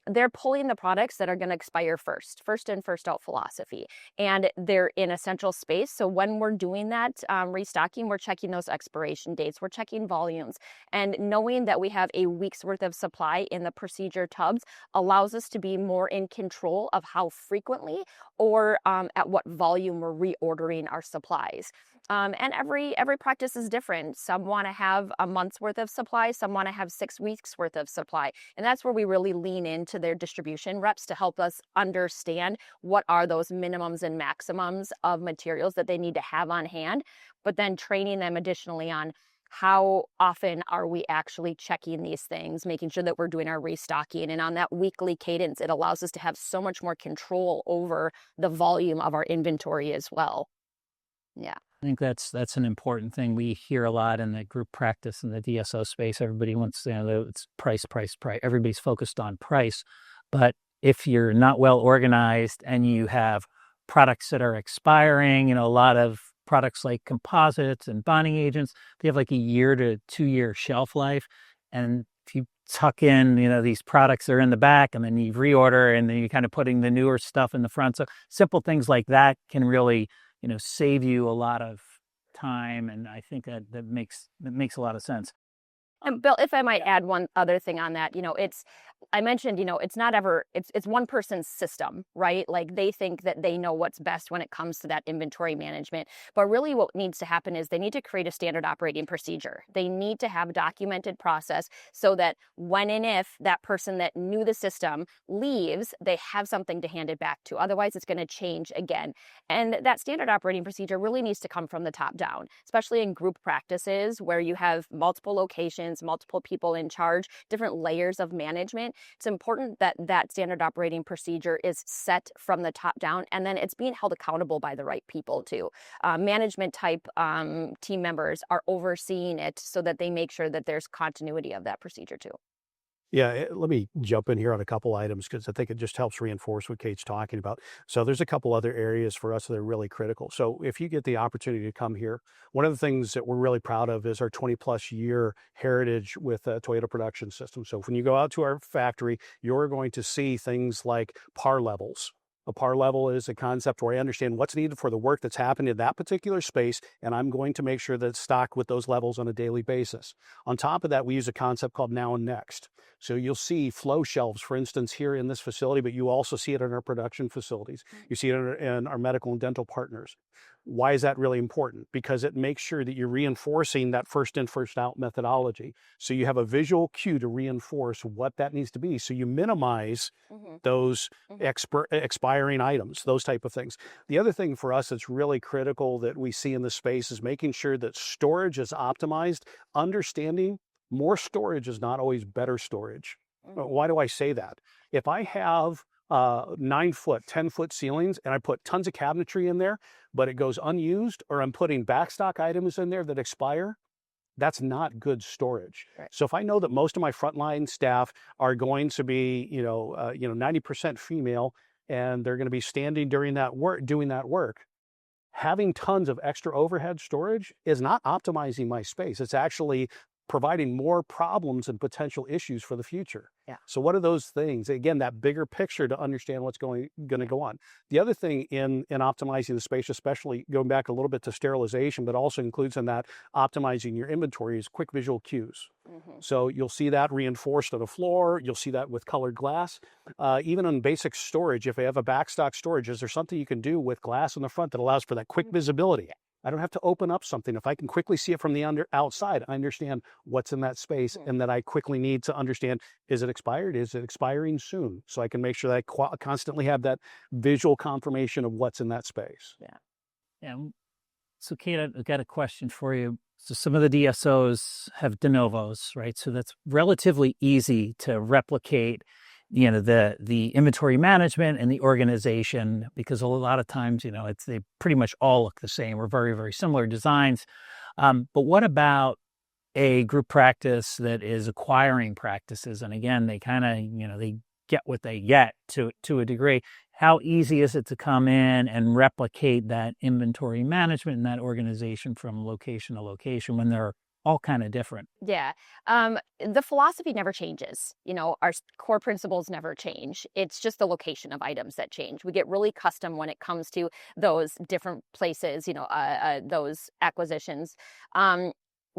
they're pulling the products that are going to expire first in, first out philosophy, and they're in a central space. So when we're doing that restocking, we're checking those expiration dates, we're checking volumes, and knowing that we have a week's worth of supply in the procedure tubs allows us to be more in control of how frequently or at what volume we're reordering our supplies. And every practice is different. Some want to have a month's worth of supply, some want to have 6 weeks worth of supply. And that's where we really lean into their distribution reps to help us understand what are those minimums and maximums of materials that they need to have on hand, but then training them additionally on how often are we actually checking these things, making sure that we're doing our restocking. And on that weekly cadence, it allows us to have so much more control over the volume of our inventory as well. Yeah. I think that's an important thing. We hear a lot in the group practice in the DSO space. Everybody wants, it's price. Everybody's focused on price. But if you're not well organized and you have products that are expiring, a lot of products like composites and bonding agents, they have like a 1 to 2 year shelf life. And if you tuck in, these products are in the back and then you reorder and then you're kind of putting the newer stuff in the front. So simple things like that can really, save you a lot of time. And I think that makes a lot of sense. And Bill, if I might add one other thing on that, I mentioned, it's one person's system, right? Like they think that they know what's best when it comes to that inventory management. But really what needs to happen is they need to create a standard operating procedure. They need to have a documented process so that when and if that person that knew the system leaves, they have something to hand it back to. Otherwise, it's going to change again. And that standard operating procedure really needs to come from the top down, especially in group practices where you have multiple locations, multiple people in charge, different layers of management. It's important that that standard operating procedure is set from the top down, and then it's being held accountable by the right people too. Management type team members are overseeing it so that they make sure that there's continuity of that procedure too. Yeah, let me jump in here on a couple items because I think it just helps reinforce what Kate's talking about. So there's a couple other areas for us that are really critical. So if you get the opportunity to come here, one of the things that we're really proud of is our 20+ year heritage with Toyota Production System. So when you go out to our factory, you're going to see things like par levels. A par level is a concept where I understand what's needed for the work that's happened in that particular space, and I'm going to make sure that it's stocked with those levels on a daily basis. On top of that, we use a concept called now and next. So you'll see flow shelves, for instance, here in this facility, but you also see it in our production facilities. You see it in our medical and dental partners. Why is that really important? Because it makes sure that you're reinforcing that first in, first out methodology. So you have a visual cue to reinforce what that needs to be. So you minimize those expiring items, those type of things. The other thing for us that's really critical that we see in this space is making sure that storage is optimized, understanding more storage is not always better storage. Why do I say that? If I have 9-foot, 10-foot ceilings and I put tons of cabinetry in there, but it goes unused, or I'm putting backstock items in there that expire, that's not good storage. Right. So if I know that most of my frontline staff are going to be, 90% female, and they're going to be standing during that work, doing that work, having tons of extra overhead storage is not optimizing my space. It's actually providing more problems and potential issues for the future. Yeah. So what are those things? Again, that bigger picture to understand what's going to go on. The other thing in optimizing the space, especially going back a little bit to sterilization, but also includes in that optimizing your inventory, is quick visual cues. So you'll see that reinforced on the floor. You'll see that with colored glass. Even on basic storage, if I have a backstock storage, is there something you can do with glass in the front that allows for that quick visibility? I don't have to open up something. If I can quickly see it from the outside, I understand what's in that space, and that I quickly need to understand, is it expired? Is it expiring soon? So I can make sure that I constantly have that visual confirmation of what's in that space. Yeah. So Kate, I've got a question for you. So some of the DSOs have de novos, right? So that's relatively easy to replicate, the inventory management and the organization, because a lot of times, they pretty much all look the same or very, very similar designs. But what about a group practice that is acquiring practices? And again, they kind of, they get what they get to a degree. How easy is it to come in and replicate that inventory management and that organization from location to location when they're all kind of different? Yeah. The philosophy never changes. Our core principles never change. It's just the location of items that change. We get really custom when it comes to those different places, those acquisitions.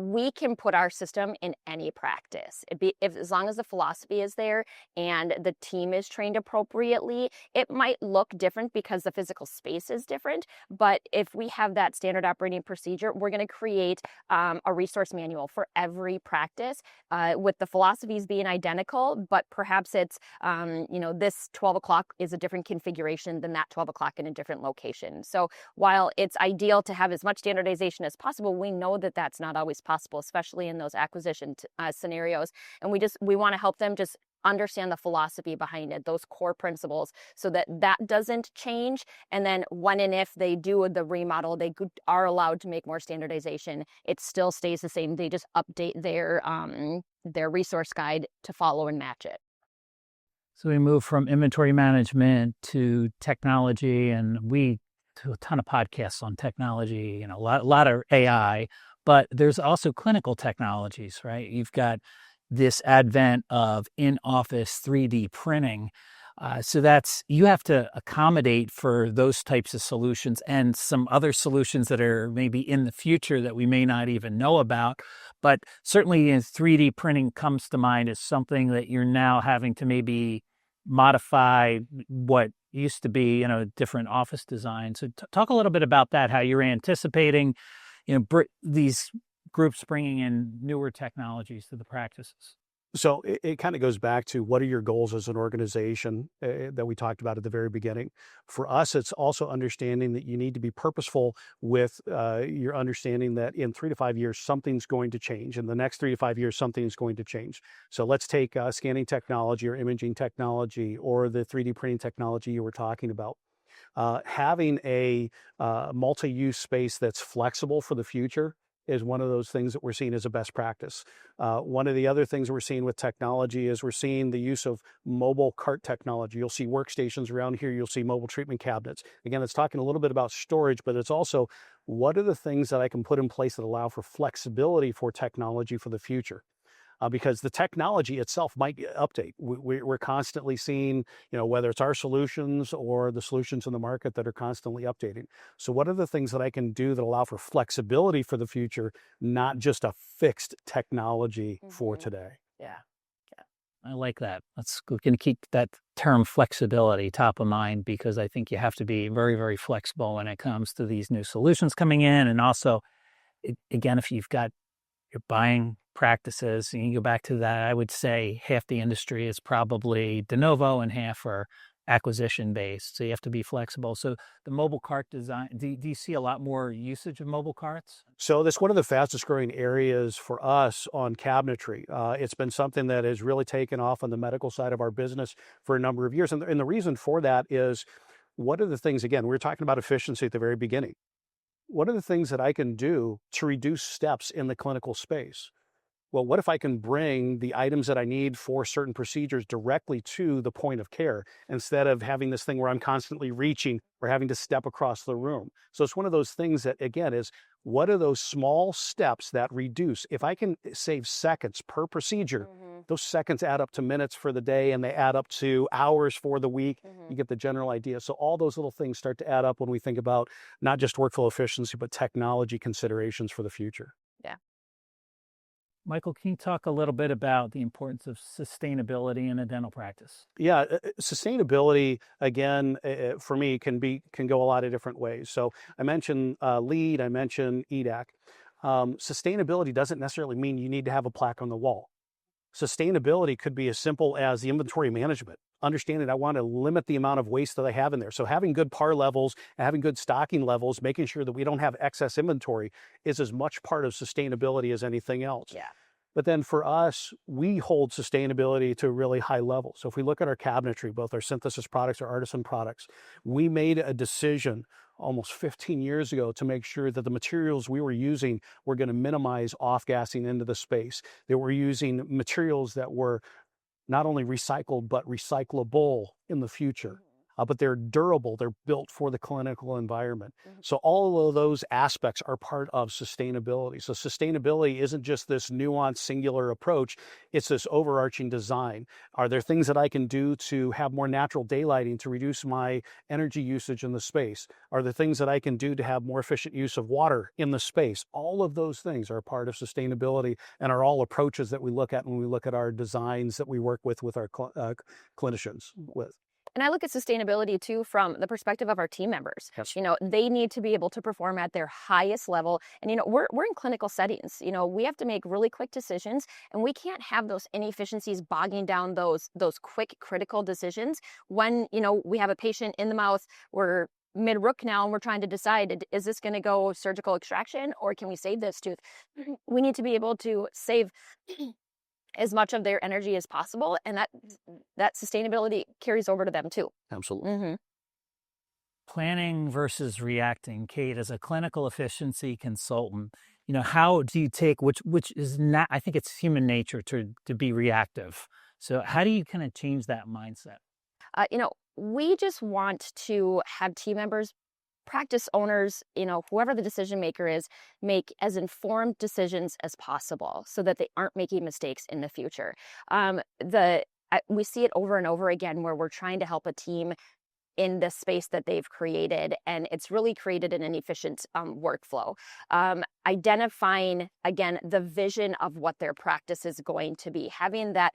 We can put our system in any practice. As long as the philosophy is there and the team is trained appropriately, it might look different because the physical space is different. But if we have that standard operating procedure, we're going to create a resource manual for every practice with the philosophies being identical, but perhaps it's, this 12 o'clock is a different configuration than that 12 o'clock in a different location. So while it's ideal to have as much standardization as possible, we know that that's not always possible, especially in those acquisition scenarios. And we want to help them just understand the philosophy behind it, those core principles, so that doesn't change. And then when and if they do the remodel, they are allowed to make more standardization. It still stays the same. They just update their resource guide to follow and match it. So we move from inventory management to technology, and we do a ton of podcasts on technology, a lot of AI. But there's also clinical technologies, right? You've got this advent of in-office 3D printing. So you have to accommodate for those types of solutions and some other solutions that are maybe in the future that we may not even know about. But certainly 3D printing comes to mind as something that you're now having to maybe modify what used to be, different office design. So talk a little bit about that, how you're anticipating these groups bringing in newer technologies to the practices. So it kind of goes back to, what are your goals as an organization that we talked about at the very beginning. For us, it's also understanding that you need to be purposeful with your understanding that in 3 to 5 years, something's going to change. In the next 3 to 5 years, something is going to change. So let's take scanning technology or imaging technology or the 3D printing technology you were talking about. Having a multi-use space that's flexible for the future is one of those things that we're seeing as a best practice. One of the other things we're seeing with technology is we're seeing the use of mobile cart technology. You'll see workstations around here. You'll see mobile treatment cabinets. Again, it's talking a little bit about storage, but it's also, what are the things that I can put in place that allow for flexibility for technology for the future? Because the technology itself might update. We're constantly seeing, whether it's our solutions or the solutions in the market that are constantly updating. So what are the things that I can do that allow for flexibility for the future, not just a fixed technology for today? Yeah. I like that. We're going to keep that term flexibility top of mind, because I think you have to be very, very flexible when it comes to these new solutions coming in. And also, again, if you're buying practices, and you go back to that, I would say half the industry is probably de novo and half are acquisition based. So you have to be flexible. So the mobile cart design, do you see a lot more usage of mobile carts? So that's one of the fastest growing areas for us on cabinetry. It's been something that has really taken off on the medical side of our business for a number of years. And the reason for that is, what are the things, again, we were talking about efficiency at the very beginning. What are the things that I can do to reduce steps in the clinical space? Well, what if I can bring the items that I need for certain procedures directly to the point of care, instead of having this thing where I'm constantly reaching or having to step across the room? So it's one of those things that, again, is, what are those small steps that reduce? If I can save seconds per procedure, those seconds add up to minutes for the day, and they add up to hours for the week. You get the general idea. So all those little things start to add up when we think about not just workflow efficiency, but technology considerations for the future. Yeah. Michael, can you talk a little bit about the importance of sustainability in a dental practice? Yeah, sustainability again for me can go a lot of different ways. So I mentioned LEED, I mentioned EDAC. Sustainability doesn't necessarily mean you need to have a plaque on the wall. Sustainability could be as simple as the inventory management. Understanding I want to limit the amount of waste that I have in there. So having good par levels and having good stocking levels, making sure that we don't have excess inventory is as much part of sustainability as anything else. Yeah. But then for us, we hold sustainability to a really high level. So if we look at our cabinetry, both our synthesis products, our artisan products, we made a decision almost 15 years ago to make sure that the materials we were using were going to minimize off-gassing into the space. That we're using materials that were not only recycled, but recyclable in the future. But they're durable, they're built for the clinical environment. So all of those aspects are part of sustainability. So sustainability isn't just this nuanced singular approach, it's this overarching design. Are there things that I can do to have more natural daylighting to reduce my energy usage in the space? Are there things that I can do to have more efficient use of water in the space? All of those things are part of sustainability and are all approaches that we look at when we look at our designs that we work with our clinicians with. And I look at sustainability too from the perspective of our team members. Yes. They need to be able to perform at their highest level. And we're in clinical settings. We have to make really quick decisions, and we can't have those inefficiencies bogging down those quick critical decisions when we have a patient in the mouth. We're mid-root canal and we're trying to decide, is this going to go surgical extraction or can we save this tooth? We need to be able to save as much of their energy as possible, and that sustainability carries over to them too. Absolutely. Planning versus reacting. Kate, as a clinical efficiency consultant, how do you take which is not, I think it's human nature to be reactive. So how do you kind of change that mindset? We just want to have team members, practice owners, whoever the decision maker is, make as informed decisions as possible so that they aren't making mistakes in the future. We see it over and over again where we're trying to help a team in the space that they've created, and it's really created an inefficient workflow. Identifying, again, the vision of what their practice is going to be. Having that,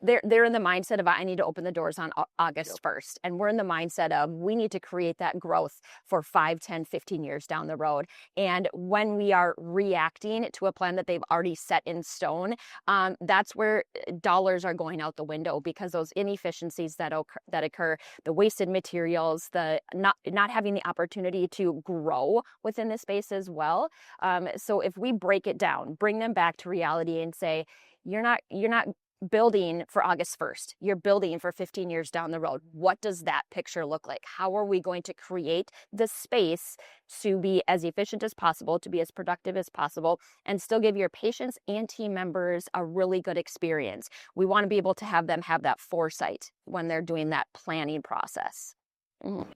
they're in the mindset of, I need to open the doors on August 1st. And we're in the mindset of, we need to create that growth for 5, 10, 15 years down the road. And when we are reacting to a plan that they've already set in stone, that's where dollars are going out the window, because those inefficiencies that occur, the wasted materials, the not having the opportunity to grow within the space as well. So if we break it down, bring them back to reality and say, you're not building for August 1st. You're building for 15 years down the road. What does that picture look like? How are we going to create the space to be as efficient as possible, to be as productive as possible, and still give your patients and team members a really good experience? We want to be able to have them have that foresight when they're doing that planning process.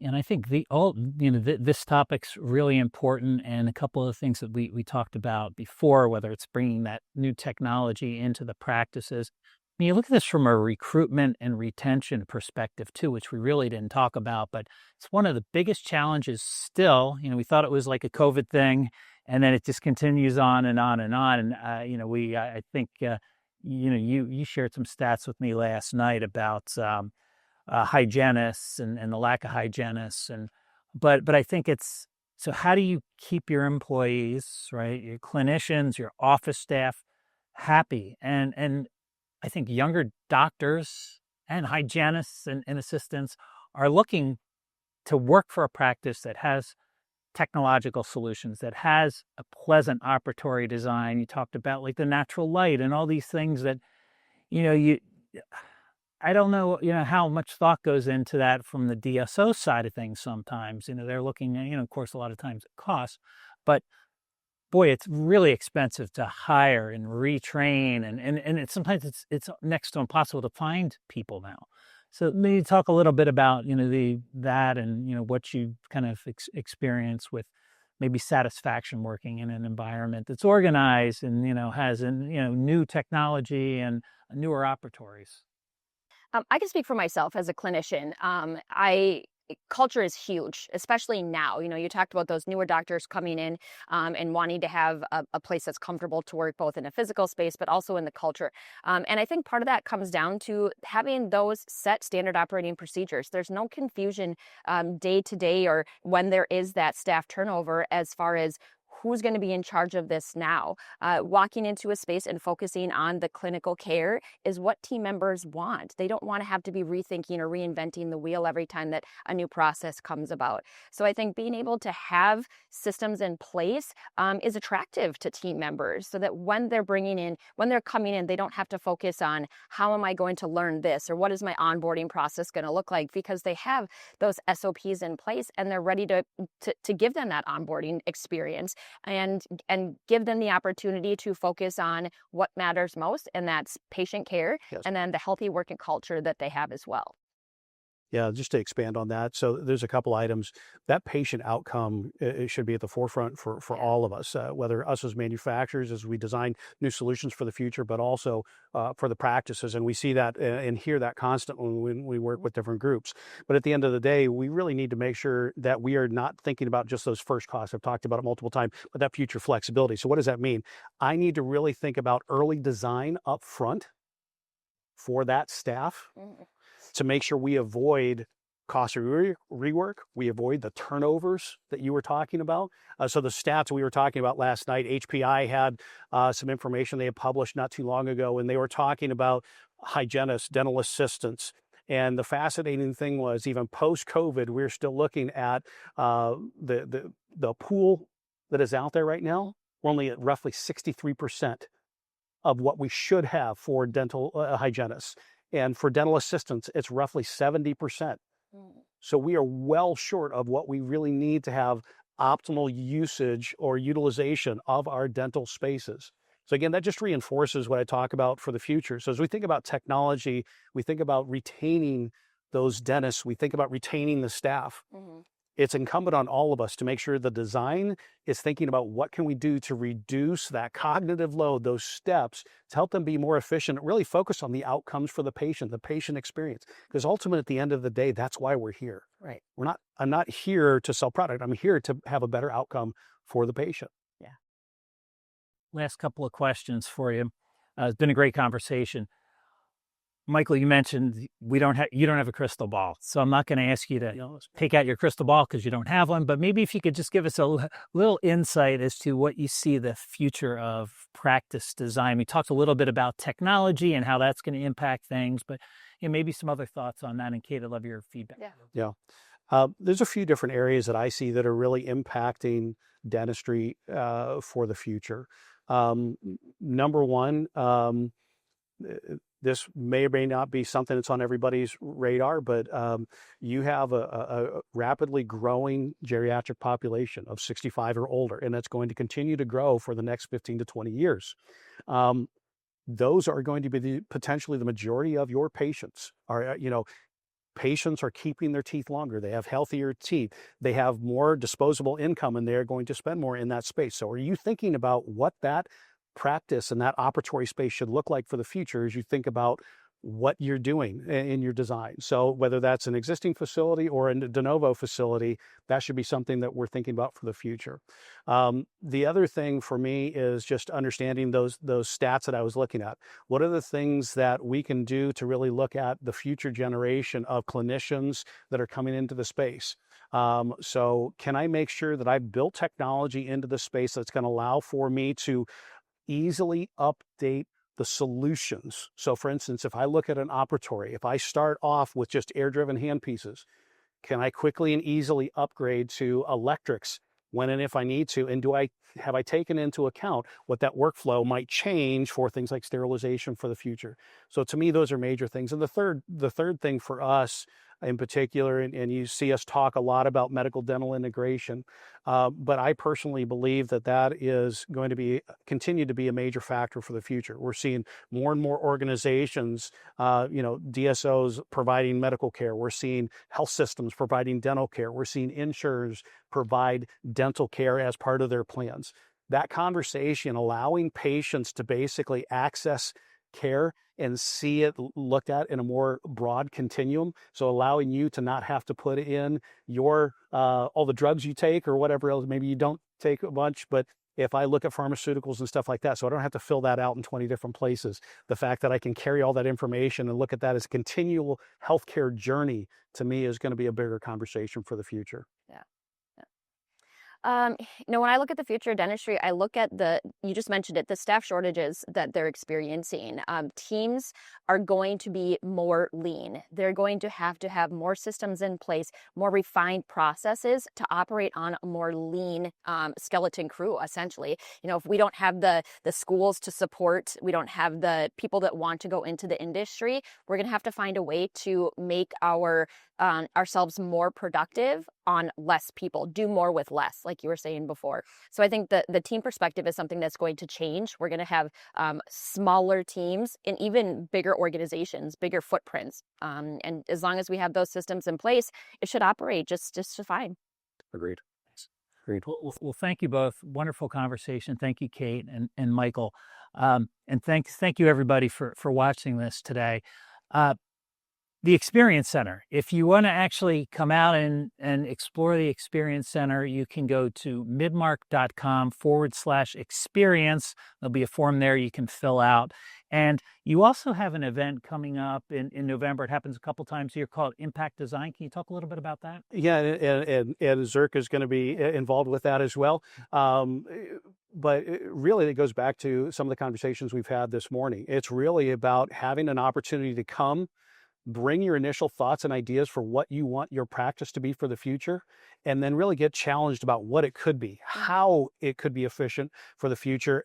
And I think this topic's really important, and a couple of things that we talked about before, whether it's bringing that new technology into the practices. I mean, you look at this from a recruitment and retention perspective too, which we really didn't talk about, but it's one of the biggest challenges still. We thought it was like a COVID thing, and then it just continues on and on and on. And I think you shared some stats with me last night about hygienists and the lack of hygienists, but I think so how do you keep your employees, right, your clinicians, your office staff happy? And I think younger doctors and hygienists and assistants are looking to work for a practice that has technological solutions, that has a pleasant operatory design. You talked about like the natural light and all these things that I don't know, how much thought goes into that from the DSO side of things sometimes. They're looking at, of course, a lot of times it costs, but boy, it's really expensive to hire and retrain. And sometimes it's next to impossible to find people now. So maybe talk a little bit about, that and, what you kind of experience with maybe satisfaction working in an environment that's organized and, has, new technology and newer operatories. I can speak for myself as a clinician. I culture is huge, especially now. You talked about those newer doctors coming in and wanting to have a place that's comfortable to work both in a physical space, but also in the culture. And I think part of that comes down to having those set standard operating procedures. There's no confusion day to day or when there is that staff turnover as far as who's going to be in charge of this now. Walking into a space and focusing on the clinical care is what team members want. They don't want to have to be rethinking or reinventing the wheel every time that a new process comes about. So I think being able to have systems in place is attractive to team members so that when they're coming in, they don't have to focus on how am I going to learn this or what is my onboarding process going to look like, because they have those SOPs in place and they're ready to give them that onboarding experience and give them the opportunity to focus on what matters most, and that's patient care. Yes. And then the healthy working culture that they have as well. Yeah, just to expand on that. So there's a couple items. That patient outcome, it should be at the forefront for all of us, whether us as manufacturers, as we design new solutions for the future, but also for the practices. And we see that and hear that constantly when we work with different groups. But at the end of the day, we really need to make sure that we are not thinking about just those first costs. I've talked about it multiple times, but that future flexibility. So what does that mean? I need to really think about early design up front for that staff. Mm-hmm. To make sure we avoid costly rework, we avoid the turnovers that you were talking about. So the stats we were talking about last night, HPI had some information they had published not too long ago, and they were talking about hygienists, dental assistants. And the fascinating thing was, even post-COVID, we're still looking at the pool that is out there right now. We're only at roughly 63% of what we should have for dental hygienists. And for dental assistants, it's roughly 70%. So we are well short of what we really need to have optimal usage or utilization of our dental spaces. So again, that just reinforces what I talk about for the future. So as we think about technology, we think about retaining those dentists, we think about retaining the staff. Mm-hmm. It's incumbent on all of us to make sure the design is thinking about what can we do to reduce that cognitive load, those steps, to help them be more efficient, really focus on the outcomes for the patient experience. Because ultimately, at the end of the day, that's why we're here. Right. I'm not here to sell product. I'm here to have a better outcome for the patient. Yeah. Last couple of questions for you. It's been a great conversation. Michael, you mentioned you don't have a crystal ball, so I'm not going to ask you to take out your crystal ball because you don't have one, but maybe if you could just give us a little insight as to what you see the future of practice design. We talked a little bit about technology and how that's going to impact things, but maybe some other thoughts on that. And Kate, I'd love your feedback. Yeah. There's a few different areas that I see that are really impacting dentistry for the future. Number one, this may or may not be something that's on everybody's radar, but you have a rapidly growing geriatric population of 65 or older, and that's going to continue to grow for the next 15 to 20 years. Those are going to be potentially the majority of your patients. Patients are keeping their teeth longer. They have healthier teeth. They have more disposable income, and they're going to spend more in that space. So are you thinking about what that practice and that operatory space should look like for the future as you think about what you're doing in your design? So whether that's an existing facility or a de novo facility, that should be something that we're thinking about for the future. The other thing for me is just understanding those stats that I was looking at. What are the things that we can do to really look at the future generation of clinicians that are coming into the space? So can I make sure that I've built technology into the space that's going to allow for me to easily update the solutions? So for instance, if I look at an operatory, if I start off with just air-driven handpieces, can I quickly and easily upgrade to electrics when and if I need to? And have I taken into account what that workflow might change for things like sterilization for the future? So to me, those are major things. And the third thing for us in particular, and you see us talk a lot about medical dental integration, but I personally believe that is going to continue to be a major factor for the future. We're seeing more and more organizations, DSOs providing medical care. We're seeing health systems providing dental care. We're seeing insurers provide dental care as part of their plans. That conversation, allowing patients to basically access care and see it looked at in a more broad continuum. So allowing you to not have to put in your all the drugs you take or whatever else. Maybe you don't take a bunch, but if I look at pharmaceuticals and stuff like that, so I don't have to fill that out in 20 different places. The fact that I can carry all that information and look at that as a continual healthcare journey, to me, is going to be a bigger conversation for the future. Yeah. When I look at the future of dentistry, I look at you just mentioned it, the staff shortages that they're experiencing. Teams are going to be more lean. They're going to have more systems in place, more refined processes to operate on a more lean skeleton crew, essentially. If we don't have the schools to support, we don't have the people that want to go into the industry, we're going to have to find a way to make ourselves more productive on less people, do more with less, like you were saying before. So I think the team perspective is something that's going to change. We're going to have smaller teams and even bigger organizations, bigger footprints. And as long as we have those systems in place, it should operate just fine. Agreed. Well, thank you both. Wonderful conversation. Thank you, Kate and Michael. And thank you, everybody, for watching this today. The Experience Center. If you want to actually come out and explore the Experience Center, you can go to midmark.com/experience. There'll be a form there you can fill out. And you also have an event coming up in November. It happens a couple times a year called Impact Design. Can you talk a little bit about that? Yeah, and Zirc is going to be involved with that as well. But really, it goes back to some of the conversations we've had this morning. It's really about having an opportunity to come, bring your initial thoughts and ideas for what you want your practice to be for the future, and then really get challenged about what it could be, how it could be efficient for the future,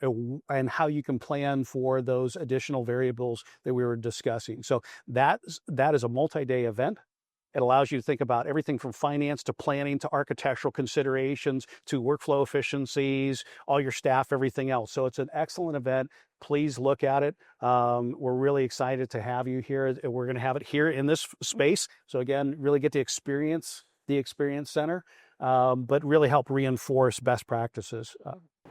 and how you can plan for those additional variables that we were discussing. So that is a multi-day event. It allows you to think about everything from finance to planning to architectural considerations to workflow efficiencies, all your staff, everything else. So it's an excellent event. Please look at it. We're really excited to have you here. We're going to have it here in this space. So again, really get to experience the Experience Center, but really help reinforce best practices.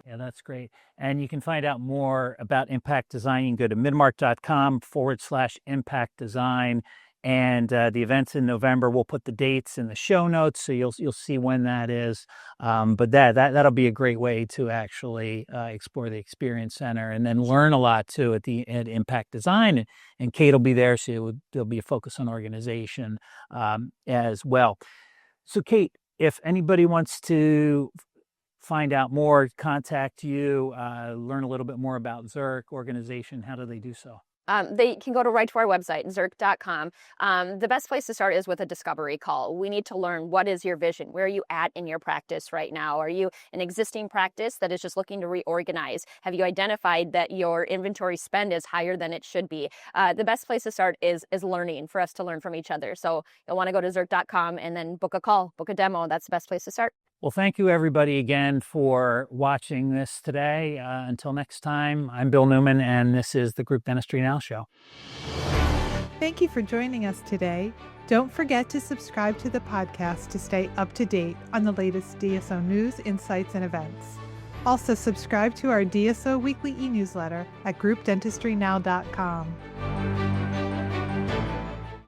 Yeah, that's great. And you can find out more about Impact Design. You can go to midmark.com/Impact Design. And the event's in November. We'll put the dates in the show notes, so you'll see when that is. But that'll be a great way to actually explore the Experience Center and then learn a lot too at Impact Design. And Kate will be there, so there'll be a focus on organization as well. So Kate, if anybody wants to find out more, contact you, learn a little bit more about Zirc organization, how do they do so? They can go right to our website, Zirc.com. The best place to start is with a discovery call. We need to learn, what is your vision? Where are you at in your practice right now? Are you an existing practice that is just looking to reorganize? Have you identified that your inventory spend is higher than it should be? The best place to start is learning, for us to learn from each other. So you'll want to go to Zirc.com and then book a call, book a demo. That's the best place to start. Well, thank you everybody again for watching this today. Until next time, I'm Bill Newman, and this is the Group Dentistry Now Show. Thank you for joining us today. Don't forget to subscribe to the podcast to stay up to date on the latest DSO news, insights, and events. Also, subscribe to our DSO weekly e-newsletter at groupdentistrynow.com.